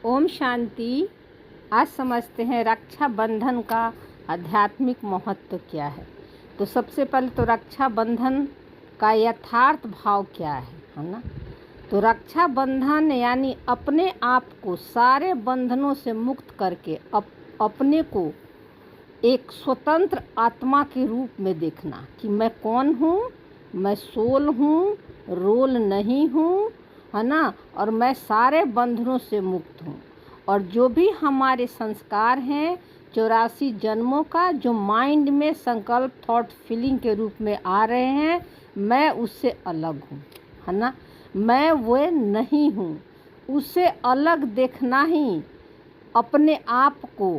ओम शांति। आज समझते हैं रक्षाबंधन का आध्यात्मिक महत्व क्या है। तो सबसे पहले तो रक्षाबंधन का यथार्थ भाव क्या है ना। तो रक्षाबंधन यानी अपने आप को सारे बंधनों से मुक्त करके अपने को एक स्वतंत्र आत्मा के रूप में देखना कि मैं कौन हूँ, मैं सोल हूँ, रोल नहीं हूँ, है ना। और मैं सारे बंधनों से मुक्त हूँ। और जो भी हमारे संस्कार हैं 84 जन्मों का, जो माइंड में संकल्प, थॉट, फीलिंग के रूप में आ रहे हैं, मैं उससे अलग हूँ, है ना। मैं वो नहीं हूँ। उससे अलग देखना ही अपने आप को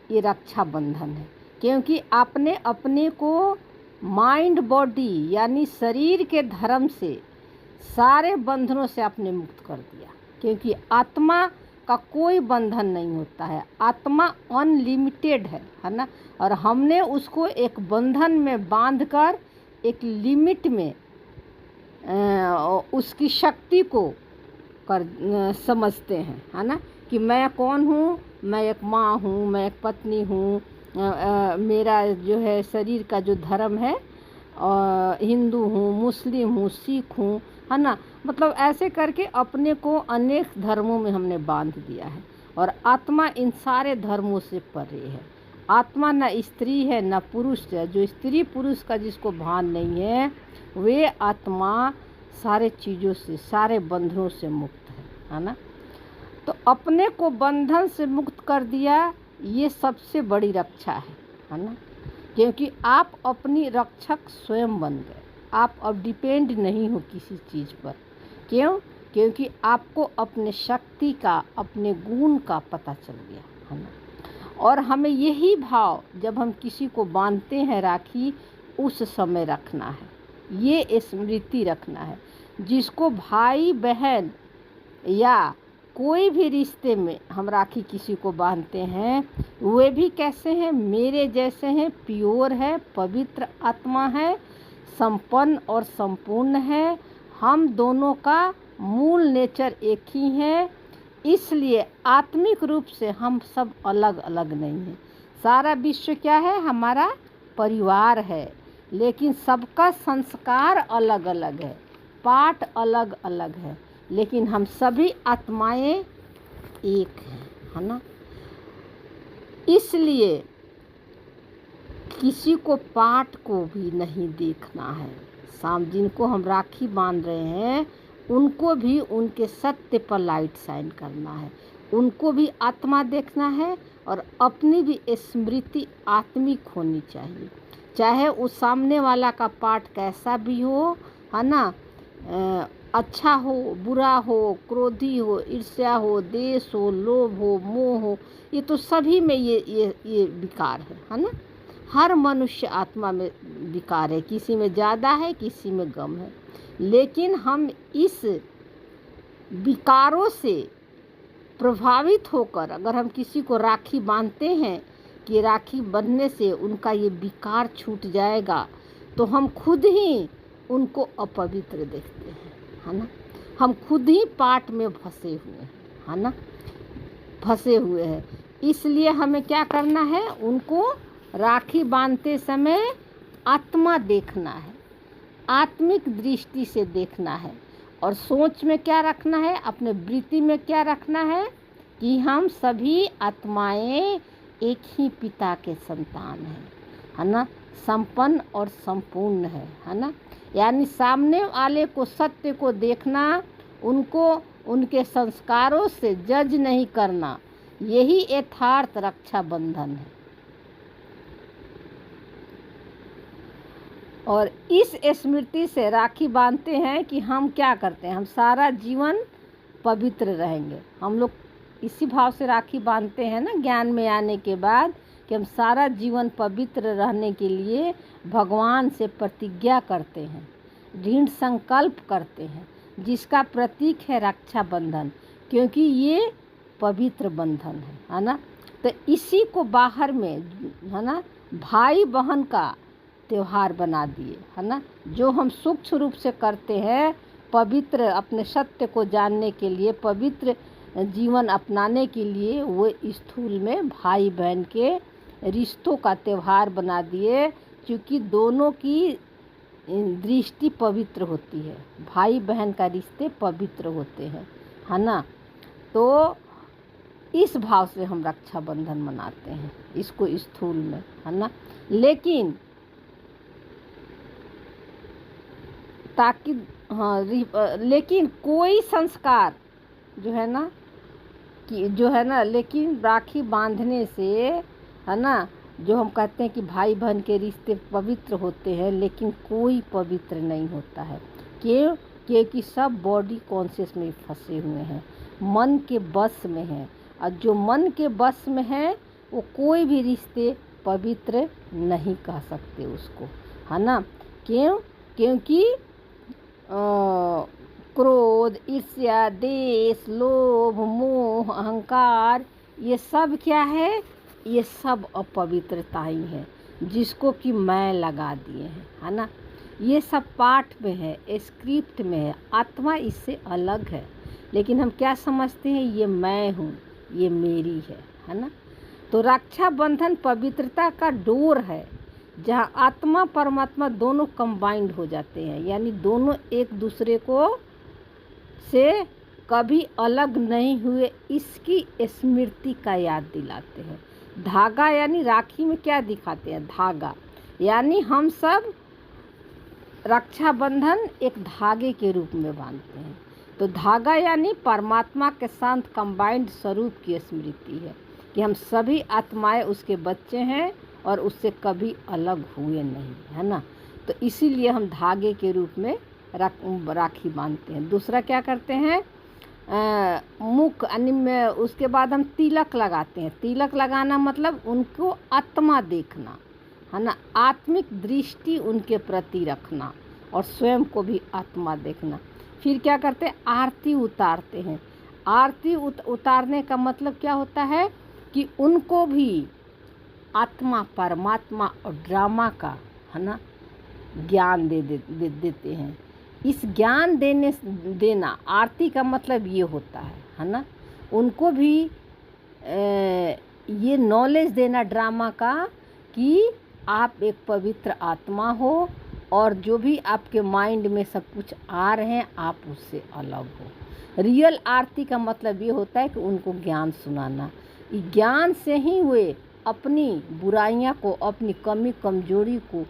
ये रक्षाबंधन है। क्योंकि आपने अपने को माइंड बॉडी यानी शरीर के धर्म से सारे बंधनों से आपने मुक्त कर दिया। क्योंकि आत्मा का कोई बंधन नहीं होता है, आत्मा अनलिमिटेड है ना। और हमने उसको एक बंधन में बांधकर एक लिमिट में उसकी शक्ति को समझते हैं, है ना। कि मैं कौन हूँ, मैं एक माँ हूँ, मैं एक पत्नी हूँ, मेरा जो है शरीर का जो धर्म है हिंदू हूँ, मुस्लिम हूँ, सिख हूँ, है ना। मतलब ऐसे करके अपने को अनेक धर्मों में हमने बांध दिया है। और आत्मा इन सारे धर्मों से परे है। आत्मा न स्त्री है न पुरुष है। जो स्त्री पुरुष का जिसको भान नहीं है, वे आत्मा सारे चीज़ों से, सारे बंधनों से मुक्त है ना। तो अपने को बंधन से मुक्त कर दिया, ये सबसे बड़ी रक्षा है ना। क्योंकि आप अपनी रक्षक स्वयं बन गए। आप अब डिपेंड नहीं हो किसी चीज़ पर। क्यों? क्योंकि आपको अपने शक्ति का, अपने गुण का पता चल गया, है ना। और हमें यही भाव जब हम किसी को बांधते हैं राखी, उस समय रखना है, ये स्मृति रखना है। जिसको भाई बहन या कोई भी रिश्ते में हम राखी किसी को बांधते हैं, वे भी कैसे हैं? मेरे जैसे हैं, प्योर है, पवित्र आत्मा है, संपन्न और संपूर्ण है। हम दोनों का मूल नेचर एक ही है। इसलिए आत्मिक रूप से हम सब अलग अलग नहीं हैं। सारा विश्व क्या है? हमारा परिवार है। लेकिन सबका संस्कार अलग अलग है, पाठ अलग अलग है, लेकिन हम सभी आत्माएं एक हैं, है ना। इसलिए किसी को पाठ को भी नहीं देखना है। जिनको हम राखी बांध रहे हैं, उनको भी उनके सत्य पर लाइट शाइन करना है। उनको भी आत्मा देखना है और अपनी भी स्मृति आत्मिक होनी चाहिए। चाहे उस सामने वाला का पाठ कैसा भी हो, है ना। अच्छा हो, बुरा हो, क्रोधी हो, ईर्ष्या हो, देश हो, लोभ हो, मोह हो, ये तो सभी में ये विकार है ना। हर मनुष्य आत्मा में विकार है। किसी में ज़्यादा है, किसी में कम है। लेकिन हम इस विकारों से प्रभावित होकर अगर हम किसी को राखी बांधते हैं कि राखी बंधने से उनका ये विकार छूट जाएगा, तो हम खुद ही उनको अपवित्र देखते हैं, है ना। हम खुद ही पाठ में फंसे हुए हैं, है ना, फंसे हुए हैं। इसलिए हमें क्या करना है? उनको राखी बांधते समय आत्मा देखना है, आत्मिक दृष्टि से देखना है। और सोच में क्या रखना है? अपने वृत्ति में क्या रखना है? कि हम सभी आत्माएं एक ही पिता के संतान हैं, है ना। संपन्न और संपूर्ण है ना। यानी सामने वाले को, सत्य को देखना, उनको उनके संस्कारों से जज नहीं करना, यही यथार्थ रक्षाबंधन है। और इस स्मृति से राखी बांधते हैं कि हम क्या करते हैं? हम सारा जीवन पवित्र रहेंगे। हम लोग इसी भाव से राखी बांधते हैं ना, ज्ञान में आने के बाद, कि हम सारा जीवन पवित्र रहने के लिए भगवान से प्रतिज्ञा करते हैं, दृढ़ संकल्प करते हैं, जिसका प्रतीक है रक्षाबंधन। क्योंकि ये पवित्र बंधन है ना। तो इसी को बाहर में, है ना, भाई बहन का त्योहार बना दिए, है ना। जो हम सूक्ष्म रूप से करते हैं, पवित्र अपने सत्य को जानने के लिए, पवित्र जीवन अपनाने के लिए वो स्थूल में भाई बहन के रिश्तों का त्यौहार बना दिए, क्योंकि दोनों की दृष्टि पवित्र होती है। भाई बहन का रिश्ते पवित्र होते हैं, है ना। तो इस भाव से हम रक्षाबंधन मनाते हैं इसको स्थूल में, है ना। लेकिन ताकि लेकिन कोई संस्कार जो है ना कि जो है ना, लेकिन राखी बांधने से, है ना, जो हम कहते हैं कि भाई बहन के रिश्ते पवित्र होते हैं, लेकिन कोई पवित्र नहीं होता है। क्यों? क्योंकि सब बॉडी कॉन्शियस में फंसे हुए हैं, मन के बस में हैं, और जो मन के बस में है वो कोई भी रिश्ते पवित्र नहीं कह सकते उसको, है ना। क्यों? क्योंकि क्रोध, ईर्ष्या, देश, लोभ, मोह, अहंकार, ये सब क्या है? ये सब अपवित्रता ही है जिसको कि मैं लगा दिए हैं, है ना। ये सब पाठ में है, स्क्रिप्ट में है, आत्मा इससे अलग है, लेकिन हम क्या समझते हैं? ये मैं हूँ, ये मेरी है ना। तो रक्षाबंधन पवित्रता का डोर है जहाँ आत्मा परमात्मा दोनों कंबाइंड हो जाते हैं, यानी दोनों एक दूसरे को से कभी अलग नहीं हुए, इसकी स्मृति का याद दिलाते हैं। धागा यानी राखी में क्या दिखाते हैं? धागा, यानी हम सब रक्षाबंधन एक धागे के रूप में बांधते हैं। तो धागा यानी परमात्मा के साथ कंबाइंड स्वरूप की स्मृति है कि हम सभी आत्माएं उसके बच्चे हैं और उससे कभी अलग हुए नहीं, है ना। तो इसीलिए हम धागे के रूप में राखी बांधते हैं। दूसरा क्या करते हैं? मुख यानी उसके बाद हम तिलक लगाते हैं। तिलक लगाना मतलब उनको आत्मा देखना, है ना, आत्मिक दृष्टि उनके प्रति रखना और स्वयं को भी आत्मा देखना। फिर क्या करते हैं? आरती उतारते हैं। आरती उतारने का मतलब क्या होता है कि उनको भी आत्मा परमात्मा और ड्रामा का, है ना, ज्ञान देते हैं। इस ज्ञान देना आरती का मतलब ये होता है ना, उनको भी ये नॉलेज देना ड्रामा का कि आप एक पवित्र आत्मा हो और जो भी आपके माइंड में सब कुछ आ रहे हैं आप उससे अलग हो। रियल आरती का मतलब ये होता है कि उनको ज्ञान सुनाना। ज्ञान से ही वे अपनी बुराइयां को, अपनी कमी कमजोरी को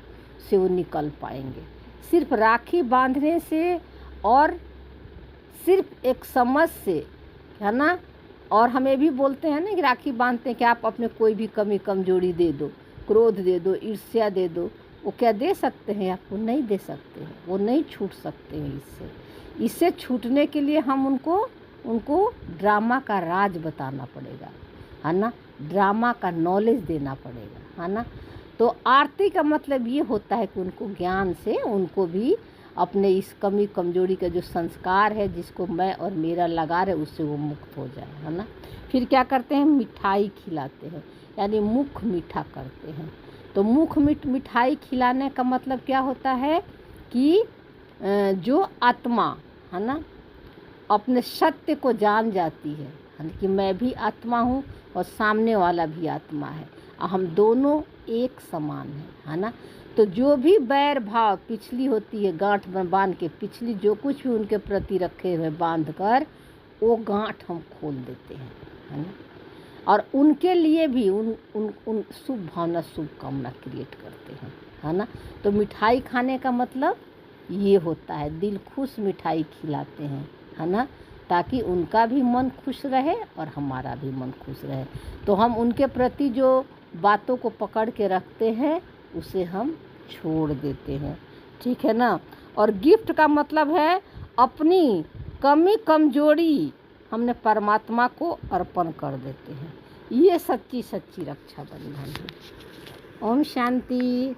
से वो निकल पाएंगे। सिर्फ राखी बांधने से और सिर्फ एक समझ से, है ना। और हमें भी बोलते हैं ना कि राखी बांधते हैं कि आप अपने कोई भी कमी कमजोरी दे दो, क्रोध दे दो, ईर्ष्या दे दो। वो क्या दे सकते हैं? आपको नहीं दे सकते हैं, वो नहीं छूट सकते हैं। इससे छूटने के लिए हम उनको ड्रामा का राज बताना पड़ेगा, है ना, ड्रामा का नॉलेज देना पड़ेगा, है ना। तो आरती का मतलब ये होता है कि उनको ज्ञान से उनको भी अपने इस कमी कमजोरी का जो संस्कार है जिसको मैं और मेरा लगा रहे उससे वो मुक्त हो जाए, है ना। फिर क्या करते हैं? मिठाई खिलाते हैं, यानी मुख मीठा करते हैं। तो मुख मिठाई खिलाने का मतलब क्या होता है कि जो आत्मा, है ना, अपने सत्य को जान जाती है कि मैं भी आत्मा हूँ और सामने वाला भी आत्मा है और हम दोनों एक समान हैं, है ना। तो जो भी बैर भाव पिछली होती है, गांठ बांध के पिछली जो कुछ भी उनके प्रति रखे हुए बांध कर वो गांठ हम खोल देते हैं, है ना। और उनके लिए भी उन शुभ भावना, शुभ कामना क्रिएट करते हैं, है ना। तो मिठाई खाने का मतलब ये होता है, दिल खुश मिठाई खिलाते हैं, है ना, ताकि उनका भी मन खुश रहे और हमारा भी मन खुश रहे। तो हम उनके प्रति जो बातों को पकड़ के रखते हैं उसे हम छोड़ देते हैं, ठीक है ना। और गिफ्ट का मतलब है अपनी कमी कमजोरी हमने परमात्मा को अर्पण कर देते हैं। ये सच्ची रक्षाबंधन है। ओम शांति।